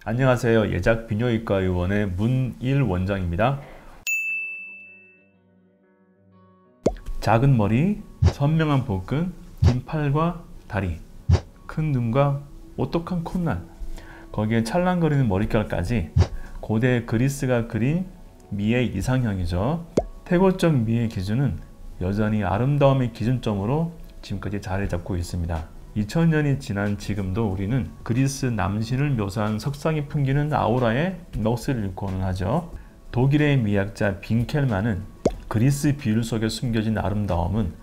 안녕하세요. 예작 비뇨기과 의원의 문일 원장입니다. 작은 머리, 선명한 복근, 긴 팔과 다리, 큰 눈과 오똑한 콧날, 거기에 찰랑거리는 머릿결까지 고대 그리스가 그린 미의 이상형이죠. 태고적 미의 기준은 여전히 아름다움의 기준점으로 지금까지 자리 잡고 있습니다. 2000년이 지난 지금도 우리는 그리스 남신을 묘사한 석상이 풍기는 아우라의 넋을 잃고는 하죠. 독일의 미학자 빈켈만은 그리스 비율 속에 숨겨진 아름다움은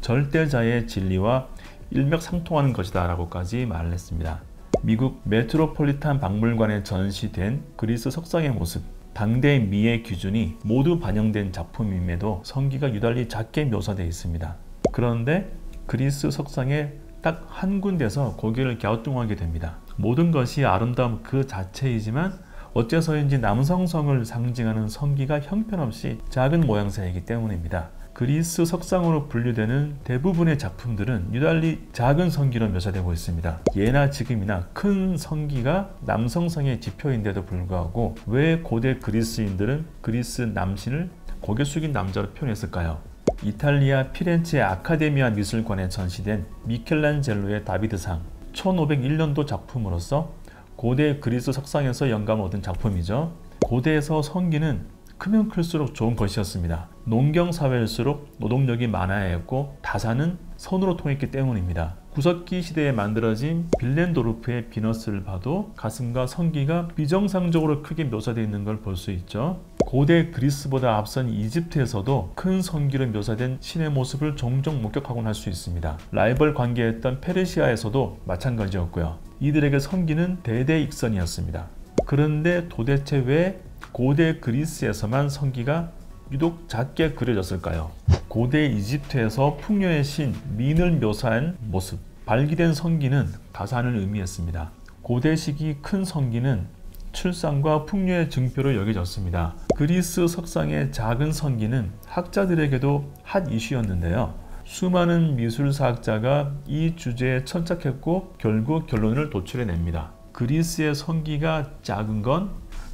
절대자의 진리와 일맥상통하는 것이다 라고까지 말을 했습니다. 미국 메트로폴리탄 박물관에 전시된 그리스 석상의 모습, 당대 미의 기준이 모두 반영된 작품임에도 성기가 유달리 작게 묘사되어 있습니다. 그런데 그리스 석상에 딱 한 군데서 고개를 갸우뚱하게 됩니다. 모든 것이 아름다움 그 자체이지만 어째서인지 남성성을 상징하는 성기가 형편없이 작은 모양새이기 때문입니다. 그리스 석상으로 분류되는 대부분의 작품들은 유달리 작은 성기로 묘사되고 있습니다. 예나 지금이나 큰 성기가 남성성의 지표인데도 불구하고 왜 고대 그리스인들은 그리스 남신을 고개 숙인 남자로 표현했을까요? 이탈리아 피렌체 아카데미아 미술관에 전시된 미켈란젤로의 다비드상, 1501년도 작품으로서 고대 그리스 석상에서 영감을 얻은 작품이죠. 고대에서 성기는 크면 클수록 좋은 것이었습니다. 농경사회일수록 노동력이 많아야 했고 다산은 선으로 통했기 때문입니다. 구석기 시대에 만들어진 빌렌도르프의 비너스를 봐도 가슴과 성기가 비정상적으로 크게 묘사되어 있는 걸 볼 수 있죠. 고대 그리스보다 앞선 이집트에서도 큰 성기로 묘사된 신의 모습을 종종 목격하곤 할 수 있습니다. 라이벌 관계였던 페르시아에서도 마찬가지였고요. 이들에게 성기는 대대익선이었습니다. 그런데 도대체 왜 고대 그리스에서만 성기가 유독 작게 그려졌을까요? 고대 이집트에서 풍요의 신 민을 묘사한 모습, 발기된 성기는 다산을 의미했습니다. 고대 시기 큰 성기는 출산과 풍요의 증표로 여겨졌습니다. 그리스 석상의 작은 성기는 학자들에게도 핫 이슈였는데요. 수많은 미술사학자가 이 주제에 천착했고 결국 결론을 도출해냅니다. 그리스의 성기가 작은 건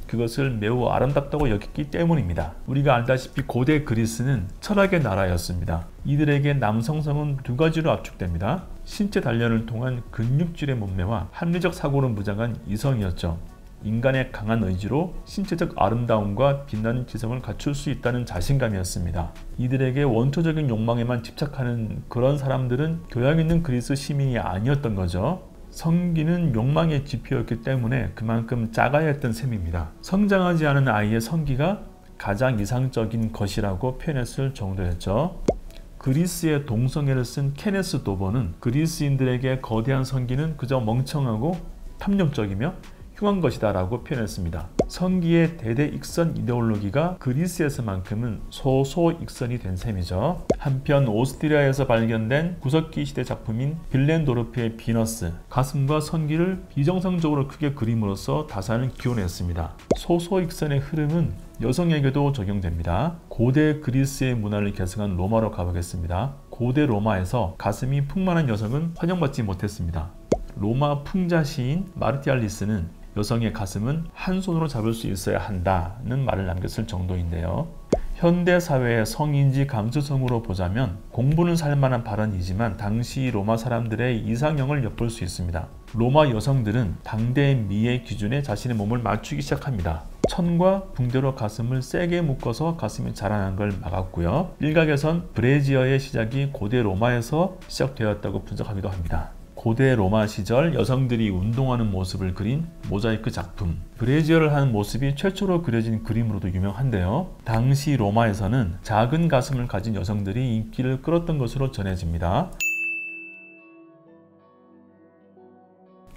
그것을 매우 아름답다고 여겼기 때문입니다. 우리가 알다시피 고대 그리스는 철학의 나라였습니다. 이들에게 남성성은 두 가지로 압축됩니다. 신체 단련을 통한 근육질의 몸매와 합리적 사고로 무장한 이성이었죠. 인간의 강한 의지로 신체적 아름다움과 빛나는 지성을 갖출 수 있다는 자신감이었습니다. 이들에게 원초적인 욕망에만 집착하는 그런 사람들은 교양 있는 그리스 시민이 아니었던 거죠. 성기는 욕망의 지표였기 때문에 그만큼 작아야 했던 셈입니다. 성장하지 않은 아이의 성기가 가장 이상적인 것이라고 표현했을 정도였죠. 그리스의 동성애를 쓴 케네스 도버는 그리스인들에게 거대한 성기는 그저 멍청하고 탐욕적이며 흉한 것이다 라고 표현했습니다. 성기의 대대익선 이데올로기가 그리스에서만큼은 소소익선이 된 셈이죠. 한편 오스트리아에서 발견된 구석기 시대 작품인 빌렌도르프의 비너스, 가슴과 성기를 비정상적으로 크게 그림으로써 다산을 기원했습니다. 소소익선의 흐름은 여성에게도 적용됩니다. 고대 그리스의 문화를 계승한 로마로 가보겠습니다. 고대 로마에서 가슴이 풍만한 여성은 환영받지 못했습니다. 로마 풍자 시인 마르티알리스는 여성의 가슴은 한 손으로 잡을 수 있어야 한다는 말을 남겼을 정도인데요. 현대사회의 성인지 감수성으로 보자면 공부는 살만한 발언이지만 당시 로마 사람들의 이상형을 엿볼 수 있습니다. 로마 여성들은 당대의 미의 기준에 자신의 몸을 맞추기 시작합니다. 천과 붕대로 가슴을 세게 묶어서 가슴이 자라난 걸 막았고요. 일각에선 브래지어의 시작이 고대 로마에서 시작되었다고 분석하기도 합니다. 고대 로마 시절 여성들이 운동하는 모습을 그린 모자이크 작품, 브래지어를 하는 모습이 최초로 그려진 그림으로도 유명한데요. 당시 로마에서는 작은 가슴을 가진 여성들이 인기를 끌었던 것으로 전해집니다.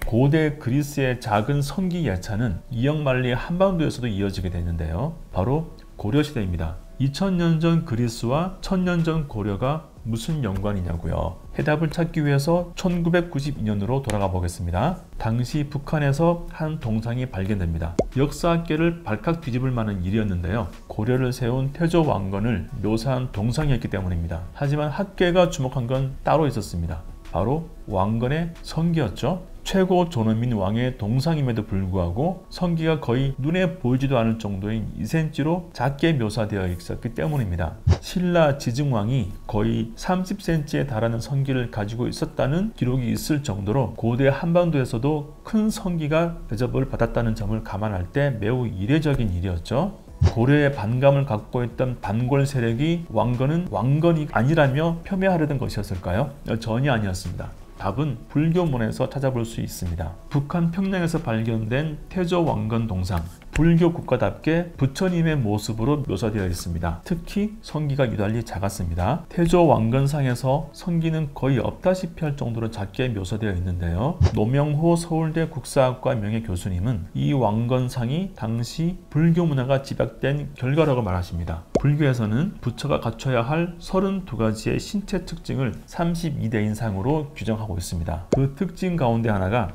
고대 그리스의 작은 성기 예찬은 이역만리 한반도에서도 이어지게 되는데요. 바로 고려시대입니다. 2000년 전 그리스와 1000년 전 고려가 무슨 연관이냐고요. 해답을 찾기 위해서 1992년으로 돌아가 보겠습니다. 당시 북한에서 한 동상이 발견됩니다. 역사학계를 발칵 뒤집을 만한 일이었는데요. 고려를 세운 태조 왕건을 묘사한 동상이었기 때문입니다. 하지만 학계가 주목한 건 따로 있었습니다. 바로 왕건의 성기였죠. 최고 존엄인 왕의 동상임에도 불구하고 성기가 거의 눈에 보이지도 않을 정도인 2cm로 작게 묘사되어 있었기 때문입니다. 신라 지증왕이 거의 30cm에 달하는 성기를 가지고 있었다는 기록이 있을 정도로 고대 한반도에서도 큰 성기가 대접을 받았다는 점을 감안할 때 매우 이례적인 일이었죠. 고려의 반감을 갖고 있던 반골 세력이 왕건은 왕건이 아니라며 폄훼하려던 것이었을까요? 전혀 아니었습니다. 답은 불교문에서 찾아볼 수 있습니다. 북한 평양에서 발견된 태조 왕건 동상, 불교 국가답게 부처님의 모습으로 묘사되어 있습니다. 특히 성기가 유달리 작았습니다. 태조 왕건상에서 성기는 거의 없다시피 할 정도로 작게 묘사되어 있는데요. 노명호 서울대 국사학과 명예교수님은 이 왕건상이 당시 불교 문화가 집약된 결과라고 말하십니다. 불교에서는 부처가 갖춰야 할 32가지의 신체 특징을 32대인 상으로 규정하고 있습니다. 그 특징 가운데 하나가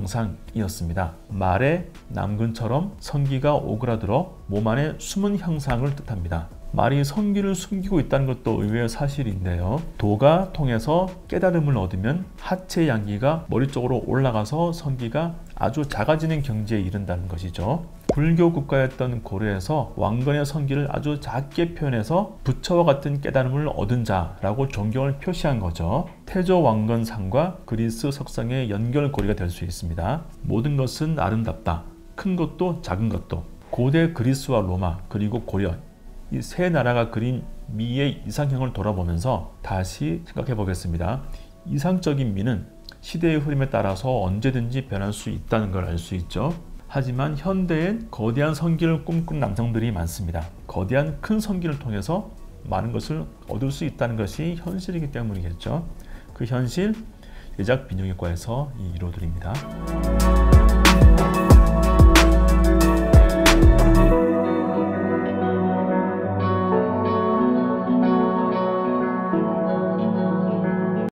마음장상이었습니다. 말의 남근처럼 성기가 오그라들어 몸 안에 숨은 형상을 뜻합니다. 말이 성기를 숨기고 있다는 것도 의외의 사실인데요. 도가 통해서 깨달음을 얻으면 하체 양기가 머리 쪽으로 올라가서 성기가 아주 작아지는 경지에 이른다는 것이죠. 불교 국가였던 고려에서 왕건의 성기를 아주 작게 표현해서 부처와 같은 깨달음을 얻은 자라고 존경을 표시한 거죠. 태조 왕건상과 그리스 석상의 연결고리가 될 수 있습니다. 모든 것은 아름답다. 큰 것도 작은 것도. 고대 그리스와 로마 그리고 고려 이 세 나라가 그린 미의 이상형을 돌아보면서 다시 생각해 보겠습니다. 이상적인 미는 시대의 흐름에 따라서 언제든지 변할 수 있다는 걸 알 수 있죠. 하지만 현대엔 거대한 성기를 꿈꾸는 남성들이 많습니다. 거대한 큰 성기를 통해서 많은 것을 얻을 수 있다는 것이 현실이기 때문이겠죠. 그 현실 예작 비뇨기과에서 이루어드립니다.